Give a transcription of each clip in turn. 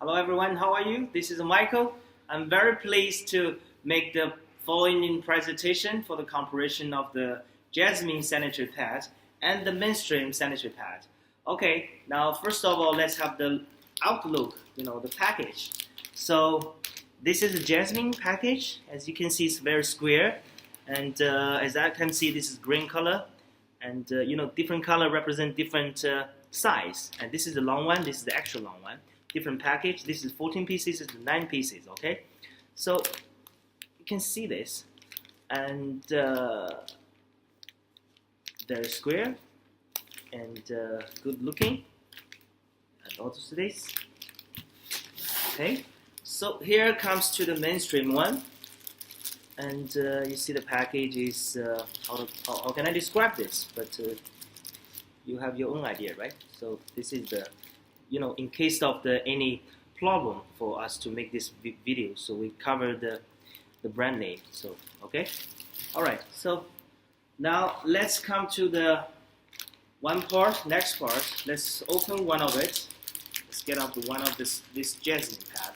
Hello everyone, how are you? This is Michael. I'm very pleased to make the following presentation for the comparison of the jasmine sanitary pad and the mainstream sanitary pad. Okay, now first of all, let's have the outlook, the package. So this is a jasmine package. As you can see, it's very square. And as I can see, this is green color. And different color represent different size. And this is the long one, this is the actual long one. Different package. This is 14 pieces, this is 9 pieces, okay? So you can see this, and very square and good looking, and also this. Okay, so here comes to the mainstream one, and you see the package is how can I describe this? But you have your own idea, right? So this is the in case of any problem for us to make this video, so we cover the brand name. So okay, all right. So now let's come to the next part. Let's open one of it. Let's get out the one of this jasmine pad.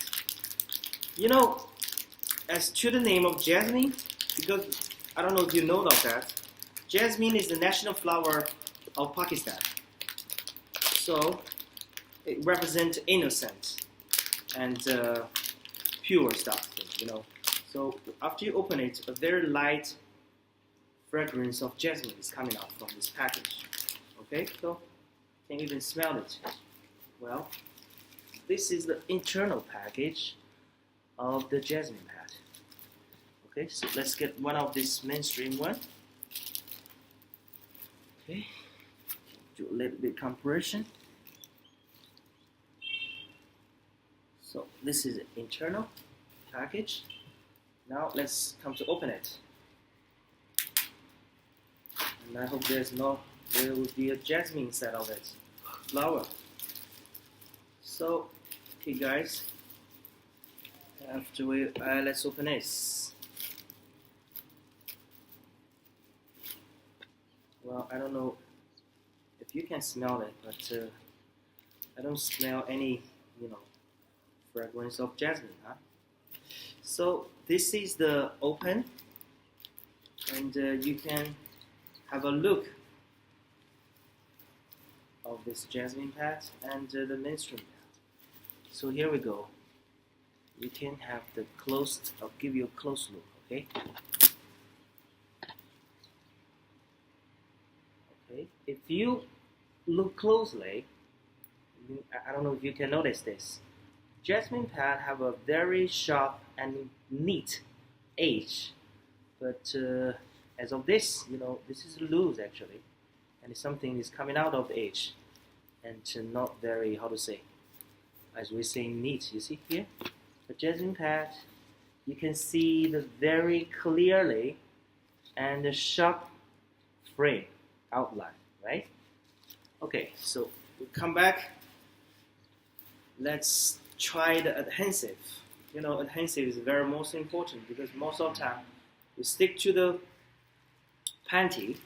As to the name of jasmine, because I don't know if you know about that, jasmine is the national flower of Pakistan. So it represents innocent and pure stuff, So after you open it, a very light fragrance of jasmine is coming out from this package. Okay, so you can even smell it. Well, this is the internal package of the jasmine pad. Okay, so let's get one of this mainstream one. Okay, do a little bit compression. So this is the internal package. Now let's come to open it. And I hope there will be a jasmine inside of it, flower. So, okay guys, let's open this. Well, I don't know if you can smell it, but I don't smell any, fragrance of jasmine, huh? So this is the open, and you can have a look of this jasmine pad and the mainstream pad. So here we go. You can have the I'll give you a close look, okay? Okay, if you look closely, I don't know if you can notice this. Jasmine pad have a very sharp and neat edge, but as of this, this is loose actually, and something is coming out of the edge, and not very, as we say, neat. You see here, the jasmine pad, you can see the very clearly and the sharp frame outline, right? Okay, so we come back. Let's try the adhesive. Adhesive is very most important, because most of the time we stick to the panty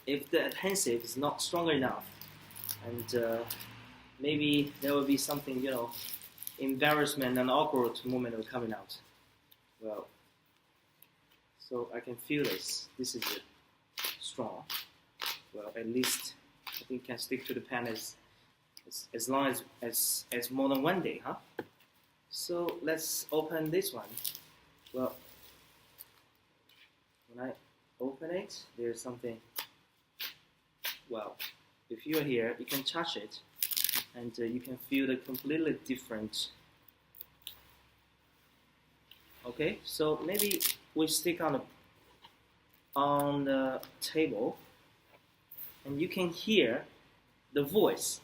if the adhesive is not strong enough, and maybe there will be something, embarrassment and awkward moment will coming out. Well, so I can feel this. This is strong. Well, at least I think can stick to the pan as long as more than one day, huh? So let's open this one. Well, when I open it, there's something. Well, if you're here, you can touch it, and you can feel the completely different. Okay, so maybe we stick on the table, and you can hear the voice.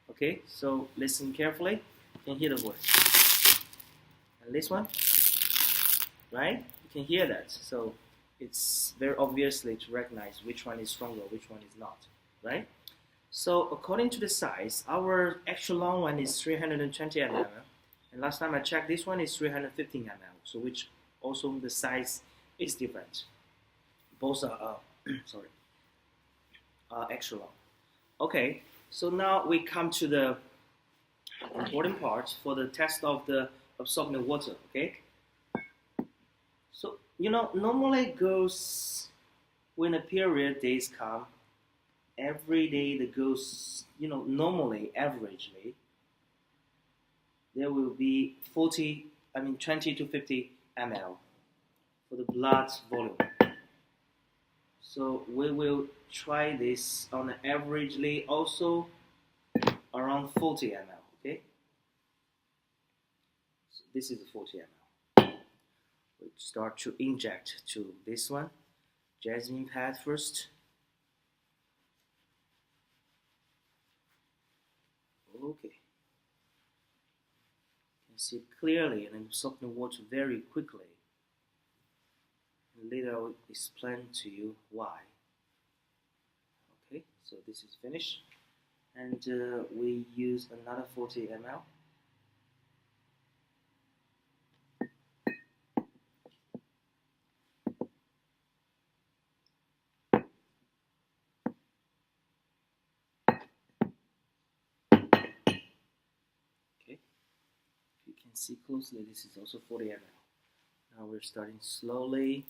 Okay, so listen carefully. You can hear the voice. And this one, right? You can hear that. So it's very obviously to recognize which one is stronger, which one is not, right? So according to the size, our actual long one is 320 ml, and last time I checked, this one is 315 ml. So which also the size is different. Both are extra long. Okay. So now we come to the important part for the test of the absorbing water. Okay. So normally it goes when a period days come. Every day that goes, normally, averagely, there will be 20 to 50 ml for the blood volume. So we will try this on averagely also around 40 ml. Okay, so this is 40 ml. We start to inject to this one, jasmine pad first. Okay, you can see clearly and absorb the water very quickly. Later I will explain to you why. Okay, so this is finished, and we use another 40 ml. Okay, you can see closely, this is also 40 ml. Now we're starting slowly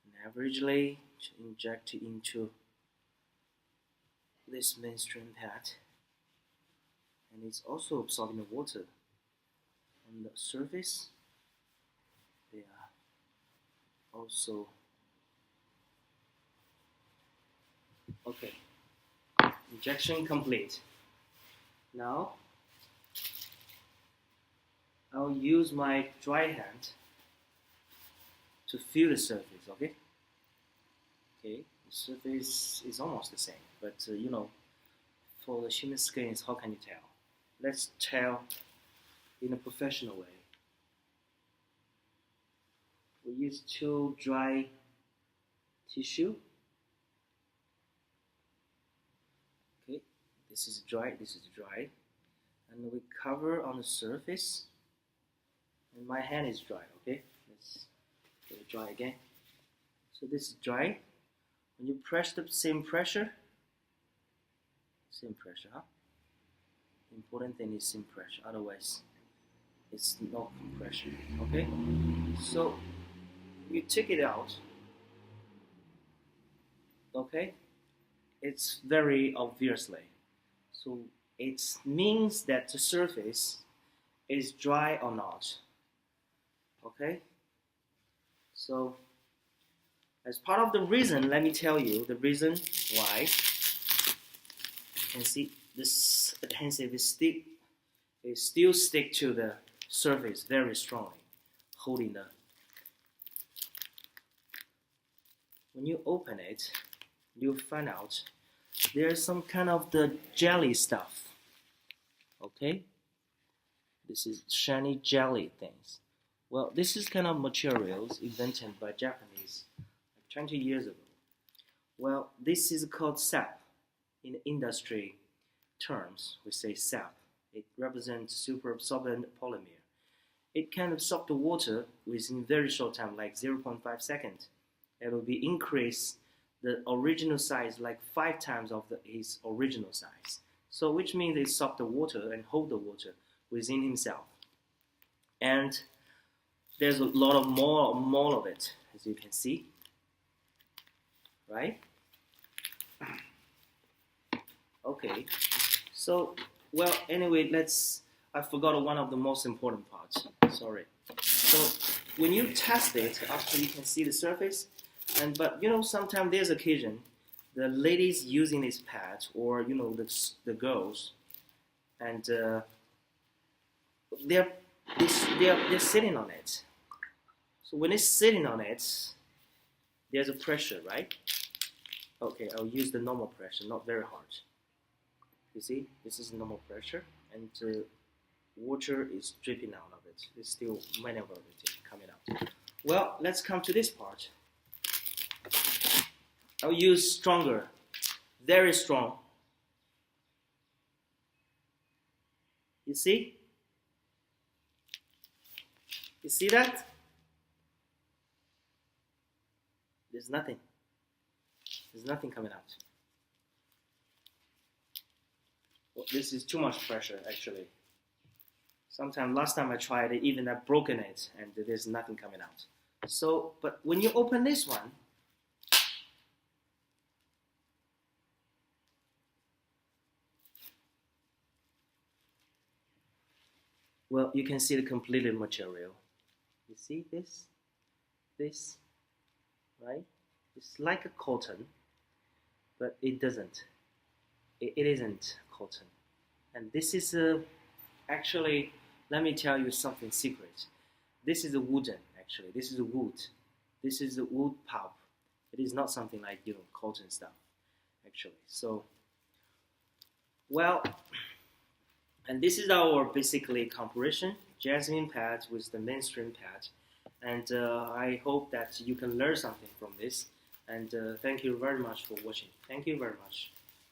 and averagely to inject it into this mainstream pad, and it's also absorbing the water on the surface. They are also okay. Injection complete. Now I'll use my dry hand to feel the surface. Okay, the surface is almost the same, but for the human skin, how can you tell? Let's tell in a professional way. We use two dry tissue. Okay, this is dry, and we cover on the surface, and my hand is dry. Okay, let's get it dry again. So this is dry. When you press the same pressure, huh? The important thing is same pressure, otherwise it's not compression. Okay, so you take it out. Okay, it's very obviously, so it means that the surface is dry or not. Okay, so as part of the reason, let me tell you the reason why. You can see this adhesive is still stick to the surface very strongly, holding the. When you open it, you'll find out there's some kind of the jelly stuff. Okay, this is shiny jelly things. Well, this is kind of materials invented by Japanese 20 years ago. Well, this is called sap. In industry terms, we say sap. It represents super absorbent polymer. It can absorb the water within very short time, like 0.5 seconds. It will be increase the original size like 5 times of its original size. So which means it absorb the water and hold the water within himself. And there's a lot of more of it, as you can see, right? Okay, so well, anyway, I forgot one of the most important parts. Sorry. So when you test it, after you can see the surface, but sometimes there's occasion, the ladies using this pad, or the girls, and they're sitting on it. So when it's sitting on it, there's a pressure, right? Okay, I'll use the normal pressure, not very hard. You see, this is normal pressure, and water is dripping out of it. There's still many of it coming out. Well, let's come to this part. I'll use stronger, very strong. You see? You see that? There's nothing. There's nothing coming out. Well, this is too much pressure actually. Sometimes last time I tried it, even I've broken it and there's nothing coming out. So, but when you open this one, well, you can see the completed material. You see this, right? It's like a cotton, but it doesn't. It isn't cotton. And this is actually, let me tell you something secret. This is a wooden, actually. This is a wood. This is a wood pulp. It is not something like, cotton stuff, actually. So, well, and this is our basically comparison, jasmine pad with the mainstream pad. And I hope that you can learn something from this. And thank you very much for watching. Thank you very much.